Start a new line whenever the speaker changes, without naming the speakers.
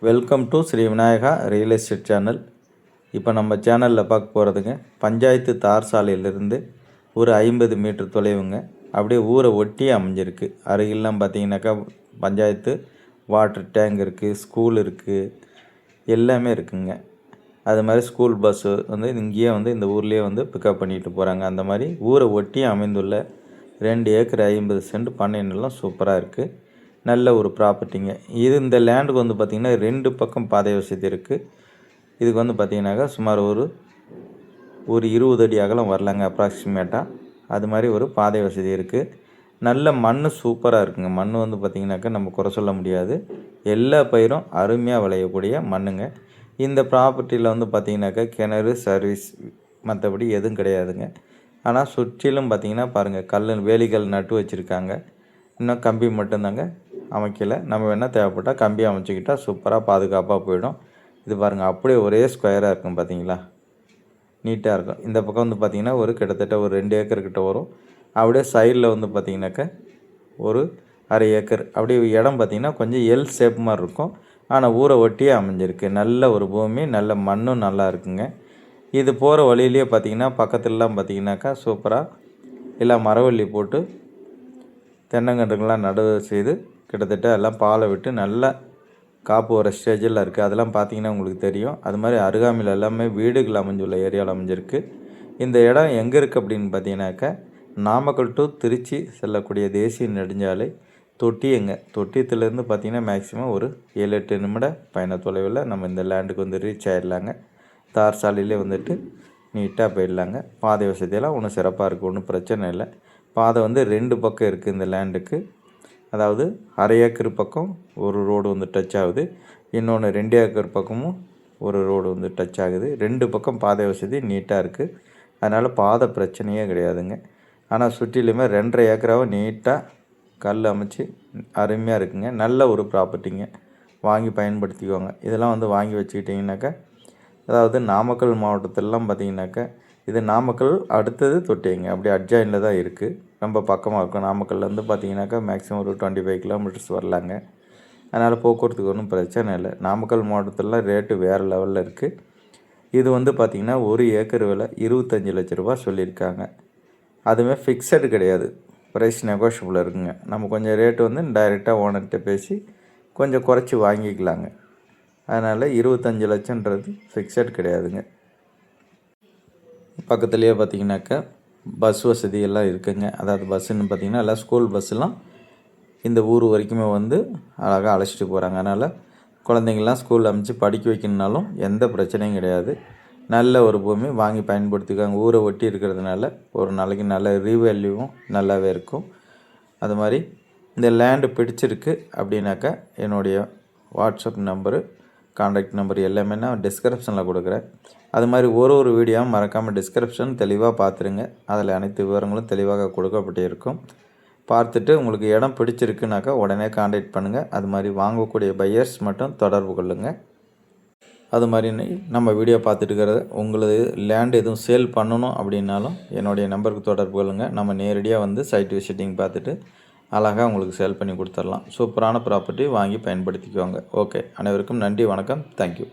Welcome to Shri Vinayaka real estate channel. இப்போ நம்ம சேனலில் பார்க்க போகிறதுங்க, பஞ்சாயத்து தார் சாலையிலிருந்து ஒரு 50 மீட்டர் தொலைவுங்க. அப்படியே ஊரை ஒட்டி அமைஞ்சிருக்கு. அருகிலாம் பார்த்தீங்கன்னாக்கா பஞ்சாயத்து வாட்டர் டேங்க் இருக்குது, ஸ்கூல் இருக்குது, எல்லாமே இருக்குங்க. அது மாதிரி ஸ்கூல் பஸ்ஸு வந்து இங்கேயே வந்து இந்த ஊர்லேயே வந்து பிக்கப் பண்ணிட்டு போகிறாங்க. அந்த மாதிரி ஊரை ஒட்டி அமைந்துள்ள 2 ஏக்கர் 50 சென்ட் பண்ணை நிலம் சூப்பராக இருக்குது. நல்ல ஒரு ப்ராப்பர்ட்டிங்க. இந்த லேண்டுக்கு வந்து பார்த்திங்கன்னா 2 பக்கம் பாதை வசதி இருக்குது. இதுக்கு வந்து பார்த்திங்கனாக்கா சுமார் ஒரு 20 அடி அகலம் வரலாங்க அப்ராக்சிமேட்டாக. அது மாதிரி ஒரு பாதை வசதி இருக்குது. நல்ல மண் சூப்பராக இருக்குங்க. மண் வந்து பார்த்திங்கனாக்கா நம்ம குறை சொல்ல முடியாது. எல்லா பயிரும் அருமையாக விளையக்கூடிய மண்ணுங்க. இந்த ப்ராப்பர்ட்டியில் வந்து பார்த்திங்கனாக்கா கிணறு சர்வீஸ் மற்றபடி எதுவும் கிடையாதுங்க. ஆனால் சுற்றிலும் பார்த்திங்கன்னா பாருங்கள், வேலிகள் நட்டு வச்சுருக்காங்க. இன்னும் கம்பி மட்டும்தாங்க அமைக்கலை. நம்ம வேணால் தேவைப்பட்டால் கம்பி அமைச்சிக்கிட்டால் சூப்பராக பாதுகாப்பாக போயிடும். இது பாருங்கள், அப்படியே ஒரே ஸ்கொயராக இருக்கும் பார்த்தீங்களா, நீட்டாக இருக்கும். இந்த பக்கம் வந்து பார்த்திங்கன்னா கிட்டத்தட்ட ஒரு 2 ஏக்கர் கிட்ட வரும். அப்படியே சைடில் வந்து பார்த்திங்கனாக்கா ஒரு 1/2 ஏக்கர். அப்படியே இடம் பார்த்திங்கன்னா கொஞ்சம் எல் ஷேப் மாதிரி இருக்கும். ஆனால் ஊரை ஒட்டியே அமைஞ்சிருக்கு. நல்ல ஒரு பூமி, நல்ல மண்ணும் நல்லா இருக்குங்க. இது போகிற வழியிலேயே பார்த்திங்கன்னா பக்கத்துலலாம் பார்த்திங்கனாக்கா சூப்பராக எல்லாம் மரவள்ளி போட்டு தென்னங்கன்றுகள்லாம் நடவு செய்து கிட்டத்தட்ட எல்லாம் பாலை விட்டு நல்லா காப்பு வர ஸ்டேஜில் இருக்குது. அதெல்லாம் பார்த்திங்கன்னா உங்களுக்கு தெரியும். அது மாதிரி அருகாமையில் எல்லாமே வீடுகள் அமைஞ்சுள்ள ஏரியாவில் அமைஞ்சிருக்கு. இந்த இடம் எங்கே இருக்குது அப்படின்னு பார்த்தீங்கன்னாக்கா, நாமக்கல் டு திருச்சி செல்லக்கூடிய தேசிய நெடுஞ்சாலை தொட்டியத்துலேருந்து பார்த்திங்கன்னா மேக்ஸிமம் ஒரு 7-8 நிமிட பயண தொலைவில் நம்ம இந்த லேண்டுக்கு வந்து ரீச் ஆகிடலாங்க. தார் சாலையிலே வந்துட்டு நீட்டாக போயிடலாங்க. பாதை வசதியெல்லாம் ஒன்றும் சிறப்பாக இருக்குது, ஒன்றும் பிரச்சனை இல்லை. பாதை வந்து 2 பக்கம் இருக்குது இந்த லேண்டுக்கு. அதாவது 1/2 ஏக்கர் பக்கம் ஒரு ரோடு வந்து டச் ஆகுது, இன்னொன்று 2 ஏக்கர் பக்கமும் ஒரு ரோடு வந்து டச் ஆகுது. 2 பக்கம் பாதை வசதி நீட்டாக இருக்குது. அதனால் பாதை பிரச்சனையே கிடையாதுங்க. ஆனால் சுற்றிலுமே 2.5 ஏக்கராவை நீட்டாக கல் அமைச்சு அருமையாக இருக்குங்க. நல்ல ஒரு ப்ராப்பர்ட்டிங்க. வாங்கி பயன்படுத்திக்குவாங்க. இதெல்லாம் வந்து வாங்கி வச்சுக்கிட்டிங்கனாக்கா, அதாவது நாமக்கல் மாவட்டத்திலலாம் பார்த்திங்கனாக்கா, இது நாமக்கல் அடுத்தது தொட்டிங்க, அப்படி அட்ஜாயினில் தான் இருக்குது. ரொம்ப பக்கமாக இருக்கும். நாமக்கல்லேருந்து பார்த்திங்கனாக்கா மேக்ஸிமம் ஒரு 25 கிலோமீட்டர்ஸ் வரலாங்க. அதனால் போக்குவரத்துக்கு ஒன்றும் பிரச்சனை இல்லை. நாமக்கல் மாவட்டத்திலலாம் ரேட்டு வேறு லெவலில் இருக்குது. இது வந்து பார்த்திங்கன்னா 1 ஏக்கர் விலை 25 லட்ச ரூபா சொல்லியிருக்காங்க. அதுவுமே ஃபிக்ஸடு கிடையாது, ப்ரைஸ் நெகோஷியபிள் இருக்குங்க. நம்ம கொஞ்சம் ரேட்டு வந்து டைரெக்டாக ஓனர்கிட்ட பேசி கொஞ்சம் குறைச்சி வாங்கிக்கலாங்க. அதனால் 25 லட்சன்றது ஃபிக்ஸட் கிடையாதுங்க. பக்கத்துலேயே பார்த்திங்கனாக்கா பஸ் வசதி எல்லாம் இருக்குங்க. அதாவது பஸ்ஸுன்னு பார்த்திங்கன்னா எல்லாம் ஸ்கூல் பஸ்ஸெலாம் இந்த ஊர் வரைக்குமே வந்து அழகாக அழைச்சிட்டு போகிறாங்க. அதனால் குழந்தைங்கள்லாம் ஸ்கூலில் அமைச்சு படிக்க வைக்கணுன்னாலும் எந்த பிரச்சனையும் கிடையாது. நல்ல ஒரு பூமி, வாங்கி பயன்படுத்திக்காங்க. ஊரை ஒட்டி இருக்கிறதுனால ஒரு நாளைக்கு நல்ல ரீவேல்யூவும் நல்லாவே இருக்கும். அது மாதிரி இந்த லேண்டு பிடிச்சிருக்கு அப்படின்னாக்கா என்னுடைய வாட்ஸ்அப் நம்பரு, கான்டாக்ட் நம்பர் எல்லாமே நான் டிஸ்கிரிப்ஷனில் கொடுக்குறேன். அது மாதிரி ஒரு வீடியோவும் மறக்காமல் டிஸ்கிரிப்ஷன் தெளிவாக பார்த்துருங்க. அதில் அனைத்து விவரங்களும் தெளிவாக கொடுக்கப்பட்டு இருக்கும். பார்த்துட்டு உங்களுக்கு இடம் பிடிச்சிருக்குனாக்கா உடனே கான்டாக்ட் பண்ணுங்கள். அது மாதிரி வாங்கக்கூடிய பையர்ஸ் மட்டும் தொடர்பு கொள்ளுங்கள். அது மாதிரி நம்ம வீடியோ பார்த்துட்டு இருக்கிறத உங்களது லேண்ட் எதுவும் சேல் பண்ணணும் அப்படின்னாலும் என்னுடைய நம்பருக்கு தொடர்பு கொள்ளுங்கள். நம்ம நேரடியாக வந்து சைட் விசிட்டிங் பார்த்துட்டு அழகாக உங்களுக்கு சேல் பண்ணி கொடுத்துடலாம். சூப்பரான ப்ராப்பர்ட்டி, வாங்கி பயன்படுத்திக்குவாங்க. ஓகே, அனைவருக்கும் நன்றி, வணக்கம், தேங்க்யூ.